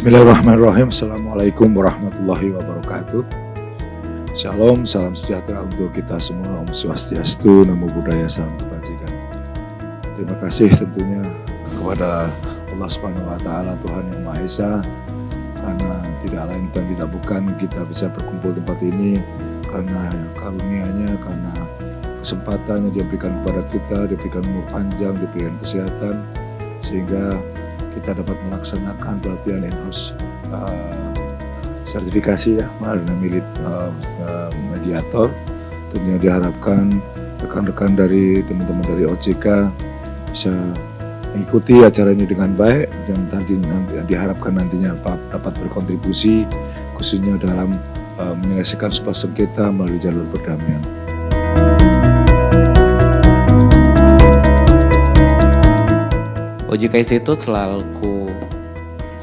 Bismillahirrahmanirrahim. Assalamualaikum warahmatullahi wabarakatuh. Shalom, salam sejahtera untuk kita semua. Om Swastiastu, Namo Buddhaya, salam kebajikan. Terima kasih tentunya kepada Allah Subhanahu wa Ta'ala, Tuhan Yang Maha Esa, karena tidak lain dan tidak bukan kita bisa berkumpul tempat ini karena karunia-Nya, karena kesempatannya Dia berikan kepada kita, Dia berikan umur panjang, Dia berikan kesehatan, sehingga kita dapat melaksanakan pelatihan in-house sertifikasi ya melalui mediator. Tentunya diharapkan rekan-rekan dari teman-teman dari OJK bisa mengikuti acara ini dengan baik dan nanti diharapkan nantinya dapat berkontribusi khususnya dalam menyelesaikan sebuah sengketa melalui jalur perdamaian. OJK Institute selaku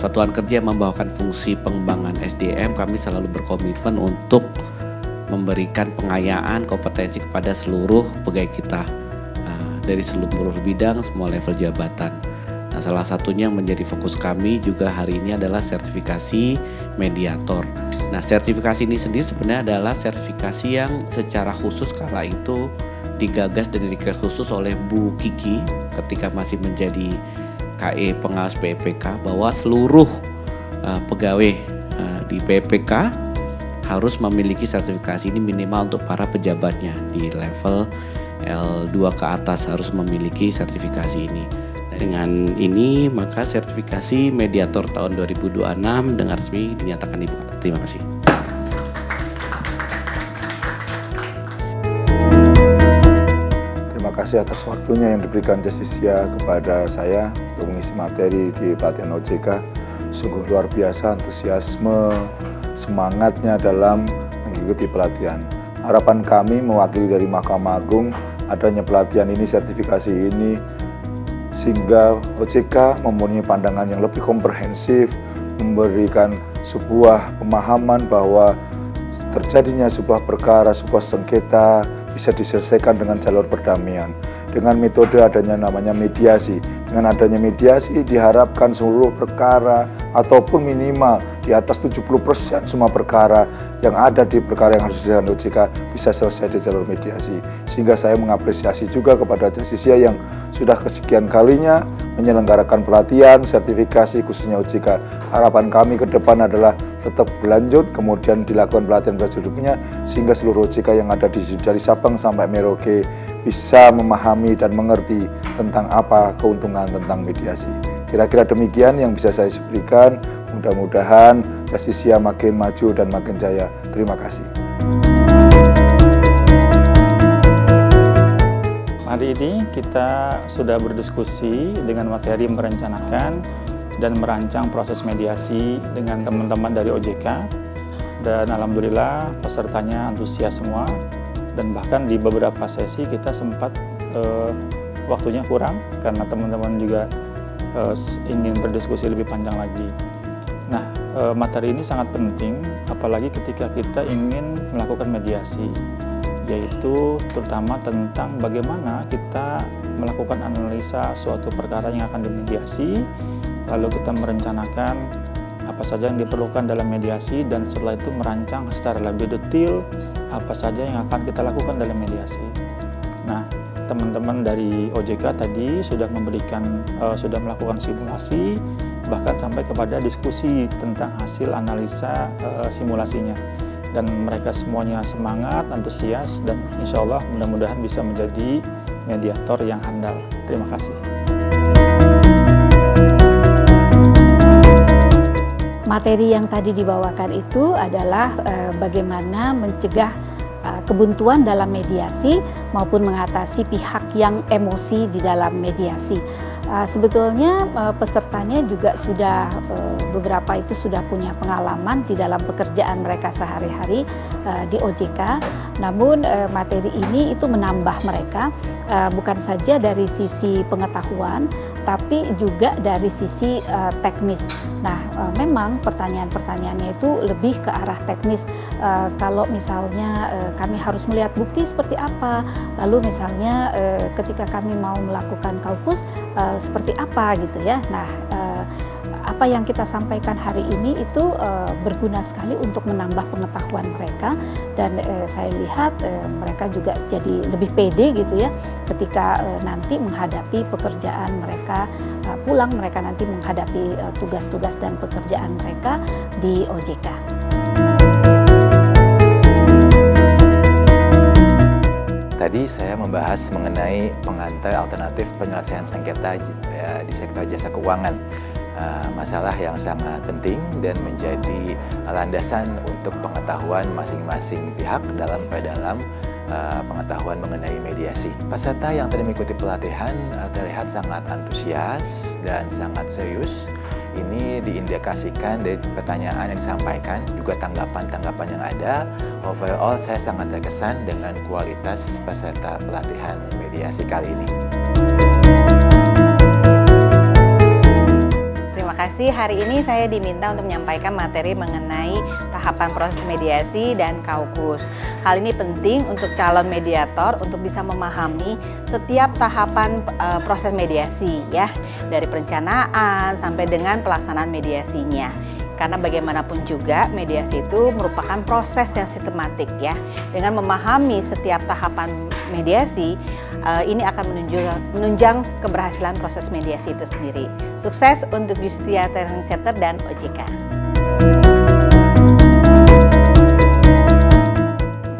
satuan kerja yang membawakan fungsi pengembangan SDM. Kami selalu berkomitmen untuk memberikan pengayaan kompetensi kepada seluruh pegawai kita dari seluruh bidang, semua level jabatan. Nah, salah satunya yang menjadi fokus kami juga hari ini adalah sertifikasi mediator. Nah, sertifikasi ini sendiri sebenarnya adalah sertifikasi yang secara khusus kala itu digagas dan dikeras khusus oleh Bu Kiki ketika masih menjadi KE pengawas PPK, bahwa seluruh pegawai di PPK harus memiliki sertifikasi ini minimal untuk para pejabatnya di level L2 ke atas harus memiliki sertifikasi ini. Dan dengan ini maka sertifikasi mediator tahun 2026 dengan resmi dinyatakan dibuka. Terima kasih. Terima kasih atas waktunya yang diberikan Justisia kepada saya untuk mengisi materi di pelatihan OJK. Sungguh luar biasa antusiasme, semangatnya dalam mengikuti pelatihan. Harapan kami mewakili dari Mahkamah Agung adanya pelatihan ini, sertifikasi ini, sehingga OJK mempunyai pandangan yang lebih komprehensif, memberikan sebuah pemahaman bahwa terjadinya sebuah perkara, sebuah sengketa bisa diselesaikan dengan jalur perdamaian dengan metode adanya namanya mediasi. Dengan adanya mediasi diharapkan seluruh perkara ataupun minimal di atas 70% semua perkara yang ada di perkara yang harus diselesaikan OJK bisa selesai di jalur mediasi. Sehingga saya mengapresiasi juga kepada Justisia yang sudah kesekian kalinya menyelenggarakan pelatihan sertifikasi khususnya OJK. Harapan kami ke depan adalah tetap berlanjut, kemudian dilakukan pelatihan berikutnya sehingga seluruh OJK yang ada dari Sabang sampai Merauke bisa memahami dan mengerti tentang apa keuntungan tentang mediasi. Kira-kira demikian yang bisa saya berikan. Mudah-mudahan Justisia makin maju dan makin jaya. Terima kasih. Hari ini kita sudah berdiskusi dengan materi merencanakan dan merancang proses mediasi dengan teman-teman dari OJK, dan alhamdulillah pesertanya antusias semua, dan bahkan di beberapa sesi kita sempat waktunya kurang karena teman-teman juga ingin berdiskusi lebih panjang lagi. Nah, materi ini sangat penting apalagi ketika kita ingin melakukan mediasi, yaitu terutama tentang bagaimana kita melakukan analisa suatu perkara yang akan dimediasi, lalu kita merencanakan apa saja yang diperlukan dalam mediasi, dan setelah itu merancang secara lebih detail apa saja yang akan kita lakukan dalam mediasi. Nah, teman-teman dari OJK tadi sudah sudah melakukan simulasi, bahkan sampai kepada diskusi tentang hasil analisa simulasinya. Dan mereka semuanya semangat, antusias, dan insya Allah mudah-mudahan bisa menjadi mediator yang handal. Terima kasih. Materi yang tadi dibawakan itu adalah bagaimana mencegah kebuntuan dalam mediasi maupun mengatasi pihak yang emosi di dalam mediasi. Sebetulnya pesertanya juga sudah beberapa itu sudah punya pengalaman di dalam pekerjaan mereka sehari-hari di OJK. Namun materi ini itu menambah mereka bukan saja dari sisi pengetahuan tapi juga dari sisi teknis. Nah, memang pertanyaan-pertanyaannya itu lebih ke arah teknis. Kalau misalnya kami harus melihat bukti seperti apa, lalu misalnya ketika kami mau melakukan kaukus seperti apa gitu ya. Nah, apa yang kita sampaikan hari ini itu berguna sekali untuk menambah pengetahuan mereka, dan saya lihat mereka juga jadi lebih pede gitu ya ketika nanti menghadapi pekerjaan mereka, pulang mereka nanti menghadapi tugas-tugas dan pekerjaan mereka di OJK. Tadi saya membahas mengenai pengantar alternatif penyelesaian sengketa di sektor jasa keuangan. Masalah yang sangat penting dan menjadi landasan untuk pengetahuan masing-masing pihak dalam pengetahuan mengenai mediasi. Peserta yang tadi mengikuti pelatihan terlihat sangat antusias dan sangat serius. Ini diindikasikan dari pertanyaan yang disampaikan, juga tanggapan-tanggapan yang ada. Overall, saya sangat terkesan dengan kualitas peserta pelatihan mediasi kali ini. Terima kasih. Hari ini saya diminta untuk menyampaikan materi mengenai tahapan proses mediasi dan kaukus. Hal ini penting untuk calon mediator untuk bisa memahami setiap tahapan proses mediasi ya, dari perencanaan sampai dengan pelaksanaan mediasinya. Karena bagaimanapun juga mediasi itu merupakan proses yang sistematik ya. Dengan memahami setiap tahapan mediasi, ini akan menunjang keberhasilan proses mediasi itu sendiri. Sukses untuk Justia Training Center dan OJK.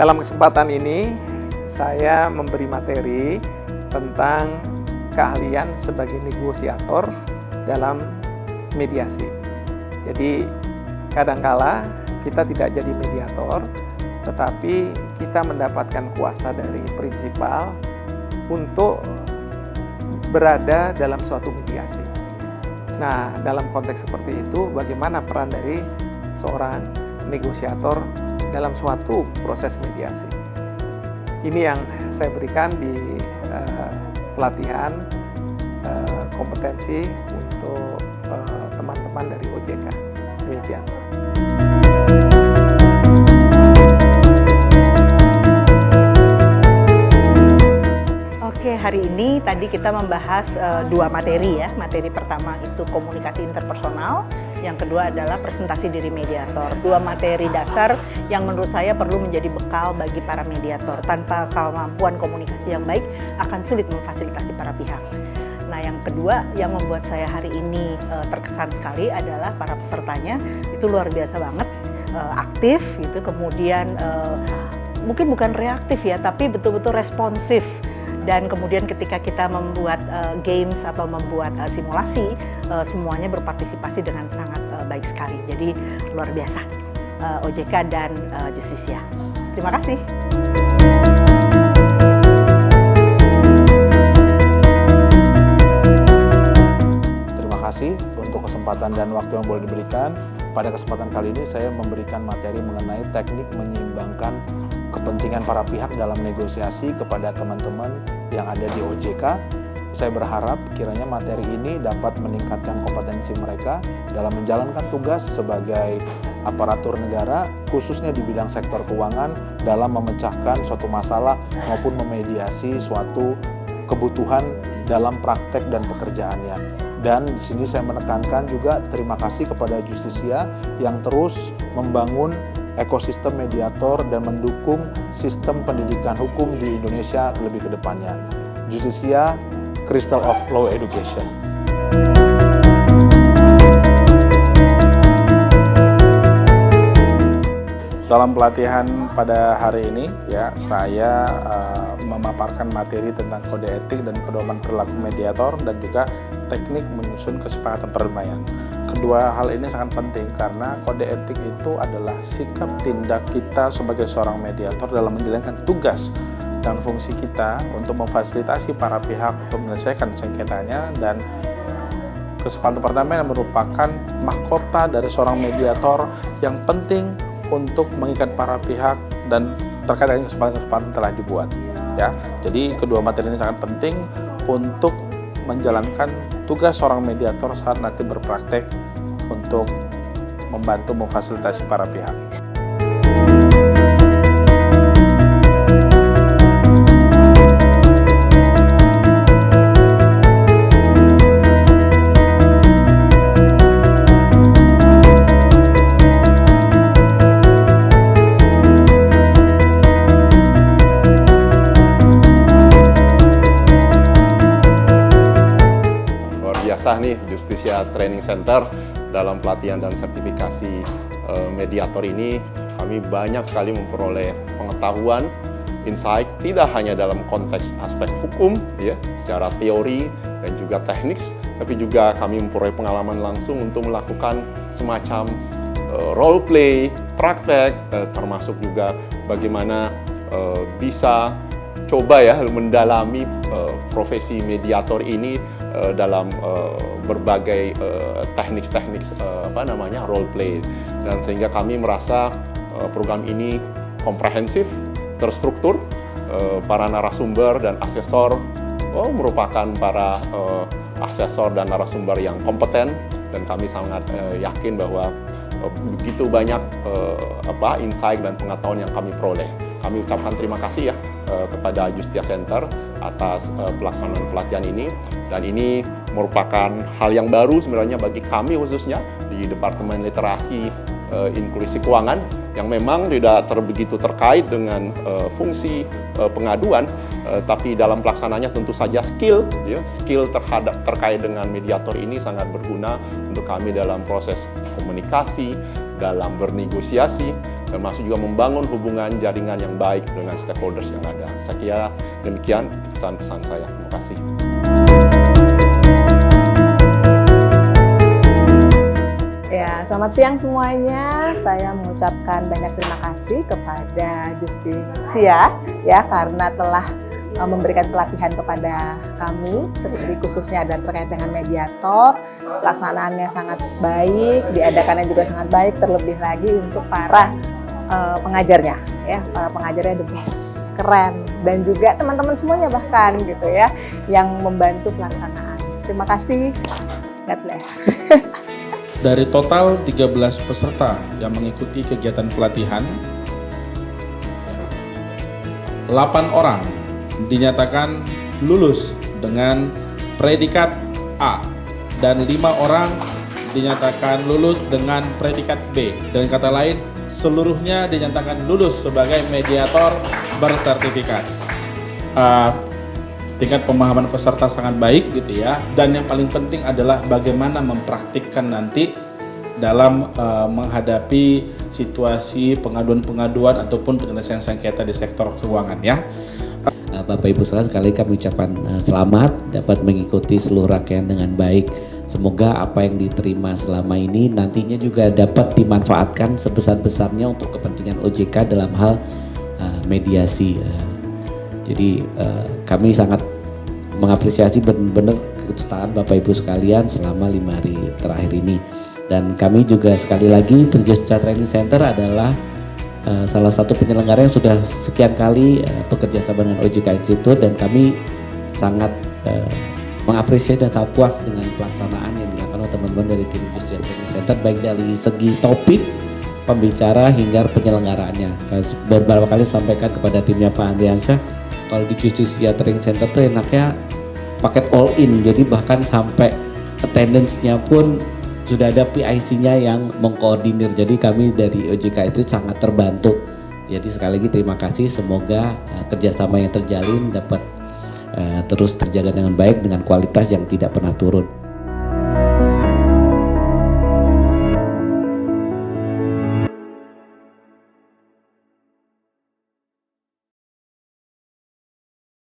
Dalam kesempatan ini, saya memberi materi tentang keahlian sebagai negosiator dalam mediasi. Jadi kadangkala kita tidak jadi mediator, tetapi kita mendapatkan kuasa dari prinsipal untuk berada dalam suatu mediasi. Nah, dalam konteks seperti itu, bagaimana peran dari seorang negosiator dalam suatu proses mediasi? Ini yang saya berikan di pelatihan kompetensi untuk teman-teman dari OJK. Demikian. Oke, hari ini tadi kita membahas dua materi ya. Materi pertama itu komunikasi interpersonal, yang kedua adalah presentasi diri mediator. Dua materi dasar yang menurut saya perlu menjadi bekal bagi para mediator. Tanpa kemampuan komunikasi yang baik akan sulit memfasilitasi para pihak. Nah, yang kedua yang membuat saya hari ini terkesan sekali adalah para pesertanya itu luar biasa banget, aktif gitu, kemudian mungkin bukan reaktif ya, tapi betul-betul responsif. Dan kemudian ketika kita membuat games atau membuat simulasi, semuanya berpartisipasi dengan sangat baik sekali. Jadi luar biasa OJK dan Justisia. Terima kasih. Terima kasih untuk kesempatan dan waktu yang boleh diberikan. Pada kesempatan kali ini saya memberikan materi mengenai teknik menyeimbangkan kepentingan para pihak dalam negosiasi kepada teman-teman yang ada di OJK. Saya berharap kiranya materi ini dapat meningkatkan kompetensi mereka dalam menjalankan tugas sebagai aparatur negara, khususnya di bidang sektor keuangan, dalam memecahkan suatu masalah maupun memediasi suatu kebutuhan dalam praktek dan pekerjaannya. Dan di sini saya menekankan juga terima kasih kepada Justisia yang terus membangun ekosistem mediator dan mendukung sistem pendidikan hukum di Indonesia lebih ke depannya. Justisia, Crystal of Law Education. Dalam pelatihan pada hari ini ya, saya memaparkan materi tentang kode etik dan pedoman perilaku mediator dan juga teknik menyusun kesepakatan perdamaian. Kedua hal ini sangat penting karena kode etik itu adalah sikap tindak kita sebagai seorang mediator dalam menjalankan tugas dan fungsi kita untuk memfasilitasi para pihak untuk menyelesaikan sengketanya, dan kesepakatan perdamaian merupakan mahkota dari seorang mediator yang penting untuk mengikat para pihak dan terkait dengan kesepakatan telah dibuat ya. Jadi kedua materi ini sangat penting untuk menjalankan tugas seorang mediator saat nanti berpraktek untuk membantu memfasilitasi para pihak. Jasa nih, Justisia Training Center, dalam pelatihan dan sertifikasi mediator ini kami banyak sekali memperoleh pengetahuan, insight, tidak hanya dalam konteks aspek hukum ya, secara teori dan juga teknis, tapi juga kami memperoleh pengalaman langsung untuk melakukan semacam role play, praktek, termasuk juga bagaimana bisa coba ya mendalami profesi mediator ini dalam berbagai teknik-teknik role play, dan sehingga kami merasa program ini komprehensif, terstruktur, para narasumber dan asesor merupakan para asesor dan narasumber yang kompeten, dan kami sangat yakin bahwa begitu banyak insight dan pengetahuan yang kami peroleh. Kami ucapkan terima kasih ya kepada Justia Center atas pelaksanaan pelatihan ini, dan ini merupakan hal yang baru sebenarnya bagi kami khususnya di Departemen Literasi Inklusi Keuangan, yang memang tidak begitu terkait dengan fungsi pengaduan, tapi dalam pelaksananya tentu saja skill terkait dengan mediator ini sangat berguna untuk kami dalam proses komunikasi, dalam bernegosiasi, termasuk juga membangun hubungan jaringan yang baik dengan stakeholders yang ada. Saya kira demikian pesan-pesan saya. Terima kasih. Ya, selamat siang semuanya. Saya mengucapkan banyak terima kasih kepada Justisia ya karena telah memberikan pelatihan kepada kami, khususnya dan terkait dengan mediator. Pelaksanaannya sangat baik, diadakannya juga sangat baik, terlebih lagi untuk para pengajarnya ya, para pengajarnya the best, keren, dan juga teman-teman semuanya bahkan gitu ya yang membantu pelaksanaan. Terima kasih. God bless. Dari total 13 peserta yang mengikuti kegiatan pelatihan, 8 orang dinyatakan lulus dengan predikat A dan 5 orang dinyatakan lulus dengan predikat B. Dengan kata lain, seluruhnya dinyatakan lulus sebagai mediator bersertifikat. Tingkat pemahaman peserta sangat baik gitu ya, dan yang paling penting adalah bagaimana mempraktikkan nanti dalam menghadapi situasi pengaduan-pengaduan ataupun penyelesaian sengketa di sektor keuangan ya. Bapak Ibu saudara, sekali kami ucapkan selamat dapat mengikuti seluruh rangkaian dengan baik. Semoga apa yang diterima selama ini nantinya juga dapat dimanfaatkan sebesar-besarnya untuk kepentingan OJK dalam hal mediasi. Jadi kami sangat mengapresiasi benar-benar keikutsertaan Bapak Ibu sekalian selama 5 hari terakhir ini. Dan kami juga sekali lagi Justisia Training Center adalah salah satu penyelenggara yang sudah sekian kali bekerja sama dengan OJK Institute, dan kami sangat mengapresiasi dan sangat puas dengan pelaksanaan yang dilakukan oleh teman-teman dari tim Justisia Training Center, baik dari segi topik, pembicara hingga penyelenggaraannya. Beberapa kali sampaikan kepada timnya Pak Andriansyah, kalau di Justisia Training Center tuh enaknya paket all in, jadi bahkan sampai attendance-nya pun sudah ada PIC-nya yang mengkoordinir. Jadi kami dari OJK itu sangat terbantu. Jadi sekali lagi terima kasih, semoga kerjasama yang terjalin dapat terus terjaga dengan baik dengan kualitas yang tidak pernah turun.